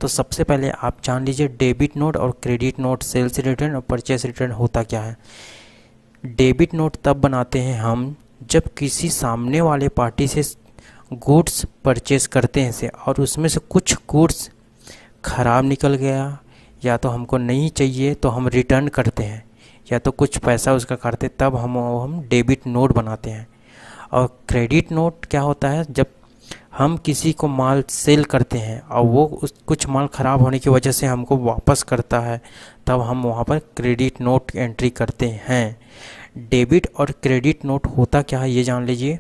तो सबसे पहले आप जान लीजिए डेबिट नोट और क्रेडिट नोट, सेल्स रिटर्न और परचेस रिटर्न होता क्या है। डेबिट नोट तब बनाते हैं हम जब किसी सामने वाले पार्टी से गुड्स परचेस करते हैं से और उसमें से कुछ गुड्स ख़राब निकल गया या तो हमको नहीं चाहिए तो हम रिटर्न करते हैं या तो कुछ पैसा उसका काटते, तब हम डेबिट नोट बनाते हैं। और क्रेडिट नोट क्या होता है, जब हम किसी को माल सेल करते हैं और वो कुछ माल ख़राब होने की वजह से हमको वापस करता है, तब हम वहाँ पर क्रेडिट नोट एंट्री करते हैं। डेबिट और क्रेडिट नोट होता क्या है ये जान लीजिए।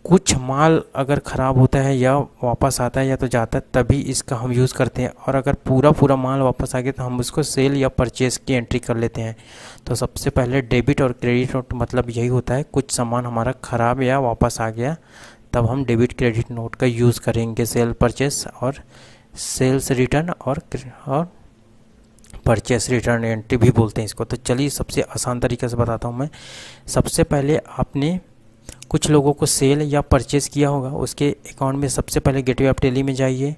कुछ माल अगर ख़राब होता है या वापस आता है या तो जाता है तभी इसका हम यूज़ करते हैं, और अगर पूरा माल वापस आ गया तो हम उसको सेल या परचेज़ की एंट्री कर लेते हैं। तो सबसे पहले डेबिट और क्रेडिट नोट मतलब यही होता है, कुछ सामान हमारा ख़राब या वापस आ गया तब हम डेबिट क्रेडिट नोट का यूज़ करेंगे सेल परचेस और सेल्स रिटर्न और परचेस रिटर्न एंट्री भी बोलते हैं इसको। तो चलिए सबसे आसान तरीके से बताता हूँ मैं। सबसे पहले आपने कुछ लोगों को सेल या परचेस किया होगा, उसके अकाउंट में सबसे पहले गेटवे ऑफ टेली में जाइए।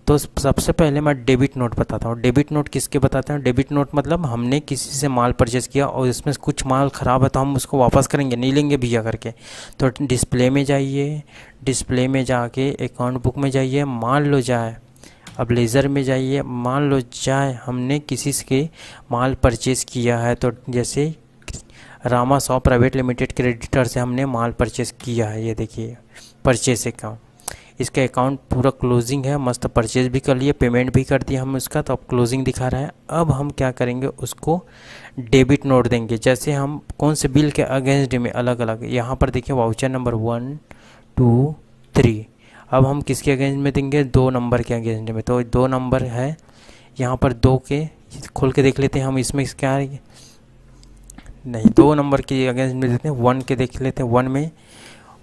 तो सबसे पहले मैं डेबिट नोट बताता हूँ। डेबिट नोट किसके बताते हैं? डेबिट नोट मतलब हमने किसी से माल परचेस किया और इसमें कुछ माल ख़राब है तो हम उसको वापस करेंगे, नहीं लेंगे भैया करके। तो डिस्प्ले में जाइए, डिस्प्ले में जाके अकाउंट बुक में जाइए, मान लो जाए अब लेज़र में जाइए, मान लो जाए हमने किसी से माल परचेस किया है, तो जैसे Rama shop private limited creditor से हमने माल परचेस किया है, ये देखिए परचेस अकाउंट, इसका अकाउंट पूरा क्लोजिंग है, मस्त परचेज भी कर लिए, पेमेंट भी कर दिया हम उसका, तो अब क्लोजिंग दिखा रहा है। अब हम क्या करेंगे, उसको डेबिट नोट देंगे। जैसे हम कौन से बिल के अगेंस्ट में अलग अलग, यहाँ पर देखिए वाउचर नंबर 1 2 3। अब हम किसके अगेंस्ट में देंगे? 2 नंबर के अगेंस्ट में। तो 2 नंबर है यहाँ पर, 2 के खोल के देख लेते हैं हम, इसमें क्या है, नहीं 2 नंबर के अगेंस्ट में देते हैं, 1 के देख लेते हैं।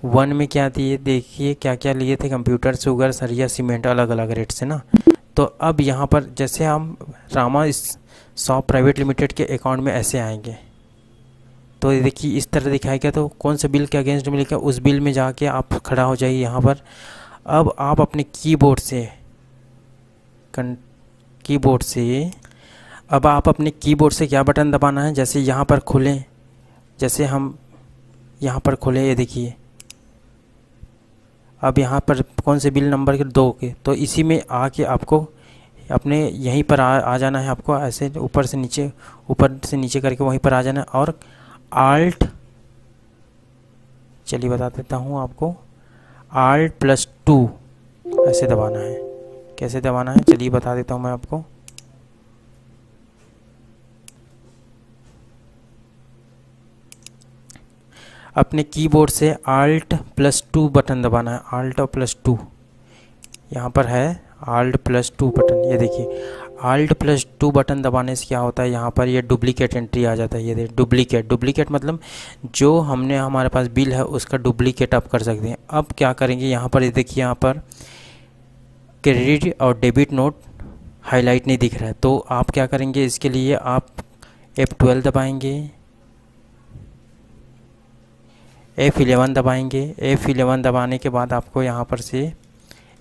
1 में क्या दिए देखिए, क्या क्या लिए थे, कंप्यूटर, शुगर, सरिया, सीमेंट, अलग अलग रेट से ना। तो अब यहाँ पर जैसे हम रामा शॉप प्राइवेट लिमिटेड के अकाउंट में ऐसे आएंगे, तो ये देखिए इस तरह दिखाएगा। तो कौन से बिल के अगेंस्ट में लिखा, उस बिल में जाके आप खड़ा हो जाइए यहाँ पर। अब आप अपने कीबोर्ड से क्या बटन दबाना है, जैसे यहाँ पर खुलें, जैसे हम यहाँ पर खोलें, ये देखिए अब यहाँ पर कौन से बिल नंबर के 2 के, तो इसी में आके आपको अपने यहीं पर आ जाना है। आपको ऐसे ऊपर से नीचे करके वहीं पर आ जाना है, और आल्ट, चलिए बता देता हूँ आपको, Alt+2 ऐसे दबाना है। कैसे दबाना है चलिए बता देता हूँ मैं आपको। अपने कीबोर्ड से Alt+2 बटन दबाना है, Alt+2 यहाँ पर है, Alt+2 बटन, ये देखिए Alt+2 बटन दबाने से क्या होता है, यहाँ पर ये डुप्लीकेट एंट्री आ जाता है। ये देखिए डुप्लीकेट मतलब जो हमने हमारे पास बिल है उसका डुप्लीकेट आप कर सकते हैं। अब क्या करेंगे, यहाँ पर ये देखिए, यहाँ पर क्रेडिट और डेबिट नोट हाईलाइट नहीं दिख रहा है, तो आप क्या करेंगे, इसके लिए आप F12 दबाएंगे, F11 दबाएंगे। F11 दबाने के बाद आपको यहाँ पर से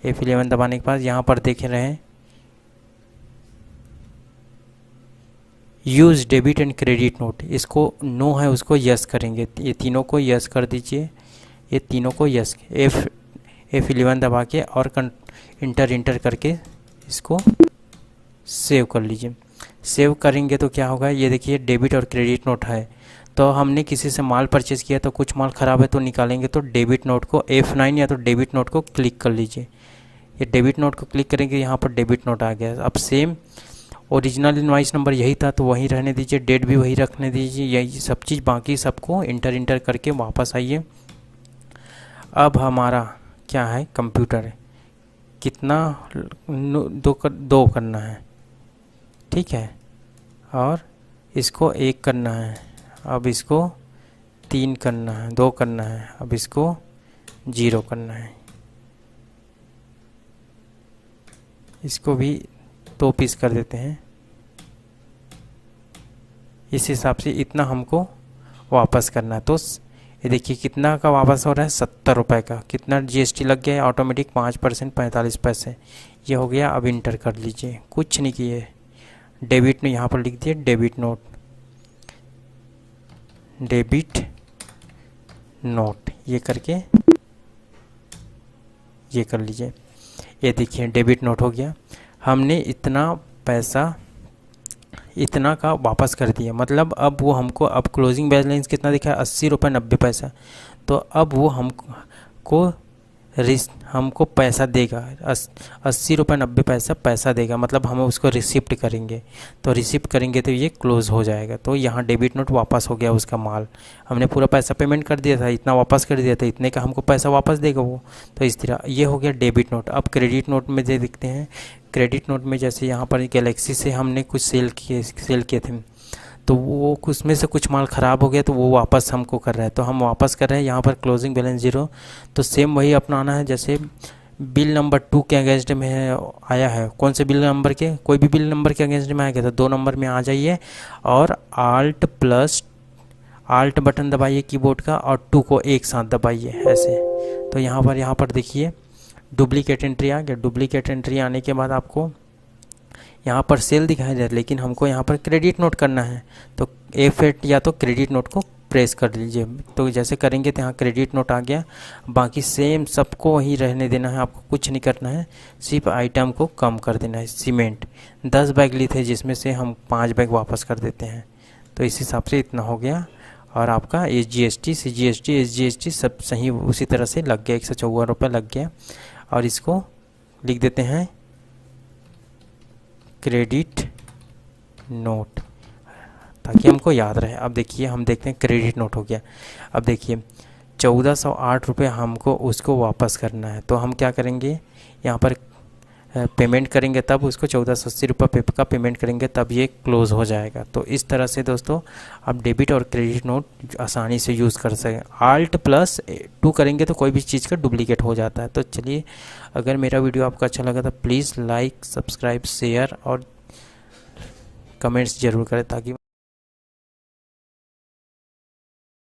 F11 दबाने के बाद यहाँ पर देख रहे हैं use debit and credit note, इसको नो है उसको यस करेंगे। ये तीनों को यस कर दीजिए, ये तीनों को यस, F11 दबा के और इंटर करके इसको सेव कर लीजिए। सेव करेंगे तो क्या होगा, ये देखिए डेबिट और क्रेडिट नोट है। तो हमने किसी से माल परचेज़ किया तो कुछ माल ख़राब है तो निकालेंगे, तो डेबिट नोट को F9 या तो डेबिट नोट को क्लिक कर लीजिए। ये डेबिट नोट को क्लिक करेंगे, यहाँ पर डेबिट नोट आ गया। अब सेम ओरिजिनल इनवॉइस नंबर यही था तो वही रहने दीजिए, डेट भी वही रखने दीजिए, यही सब चीज़, बाकी सबको इंटर करके वापस आइए। अब हमारा क्या है, कंप्यूटर है, कितना 2 करना है, ठीक है, और इसको 1 करना है, अब इसको 3 करना है, 2 करना है, अब इसको 0 करना है, इसको भी 2 पीस कर देते हैं। इस हिसाब से इतना हमको वापस करना है। तो ये देखिए कितना का वापस हो रहा है, 70 रुपये का। कितना जीएसटी लग गया है ऑटोमेटिक, 5% 45 पैसे। ये हो गया। अब इंटर कर लीजिए, कुछ नहीं किए। डेबिट ने यहाँ पर लिख दिए डेबिट नोट, डेबिट नोट, ये करके ये कर लीजिए। ये देखिए डेबिट नोट हो गया। हमने इतना पैसा इतना का वापस कर दिया, मतलब अब वो हमको, अब क्लोजिंग बैलेंस कितना दिखा है, 80 रुपये 90 पैसा। तो अब वो हमको पैसा देगा, 80 रुपये 90 पैसा देगा, मतलब हम उसको रिसिप्ट करेंगे। तो रिसिप्ट करेंगे तो ये क्लोज़ हो जाएगा। तो यहाँ डेबिट नोट वापस हो गया उसका माल। हमने पूरा पैसा पेमेंट कर दिया था, इतना वापस कर दिया था, इतने का हमको पैसा वापस देगा वो। तो इस तरह ये हो गया डेबिट नोट। अब क्रेडिट नोट में दे देखते हैं। क्रेडिट नोट में जैसे यहाँ पर गैलेक्सी से हमने कुछ सेल किए थे, तो वो उसमें से कुछ माल ख़राब हो गया, तो वो वापस हमको कर रहा है। तो हम वापस कर रहे हैं। यहाँ पर क्लोजिंग बैलेंस 0, तो सेम वही अपनाना है जैसे बिल नंबर 2 के अगेंस्ट में आया है। कौन से बिल नंबर के, कोई भी बिल नंबर के अगेंस्ट में आ गया था, 2 नंबर में आ जाइए और आल्ट बटन दबाइए कीबोर्ड का और 2 को एक साथ दबाइए ऐसे। तो यहाँ पर देखिए डुप्लीकेट एंट्री आ गया। डुप्लीकेट एंट्री आने के बाद आपको यहाँ पर सेल दिखाई दे रहा है, लेकिन हमको यहाँ पर क्रेडिट नोट करना है। तो F8 या तो क्रेडिट नोट को प्रेस कर लीजिए। तो जैसे करेंगे तो यहाँ क्रेडिट नोट आ गया। बाकी सेम सबको वही रहने देना है, आपको कुछ नहीं करना है, सिर्फ आइटम को कम कर देना है। सीमेंट 10 बैग लिए थे, जिसमें से हम 5 बैग वापस कर देते हैं। तो इस हिसाब से इतना हो गया। और आपका SGST CGST SGST सब सही उसी तरह से लग गया, 154 रुपये लग गया। और इसको लिख देते हैं क्रेडिट नोट, ताकि हमको याद रहे। अब देखिए हम देखते हैं क्रेडिट नोट हो गया। अब देखिए 1408 रुपये हमको उसको वापस करना है। तो हम क्या करेंगे, यहाँ पर पेमेंट करेंगे, तब उसको 1480 रुपये का पेमेंट करेंगे, तब ये क्लोज़ हो जाएगा। तो इस तरह से दोस्तों आप डेबिट और क्रेडिट नोट आसानी से यूज़ कर सकें। Alt+2 करेंगे तो कोई भी चीज़ का डुप्लीकेट हो जाता है। तो चलिए, अगर मेरा वीडियो आपको अच्छा लगा तो प्लीज़ लाइक, सब्सक्राइब, शेयर और कमेंट्स ज़रूर करें, ताकि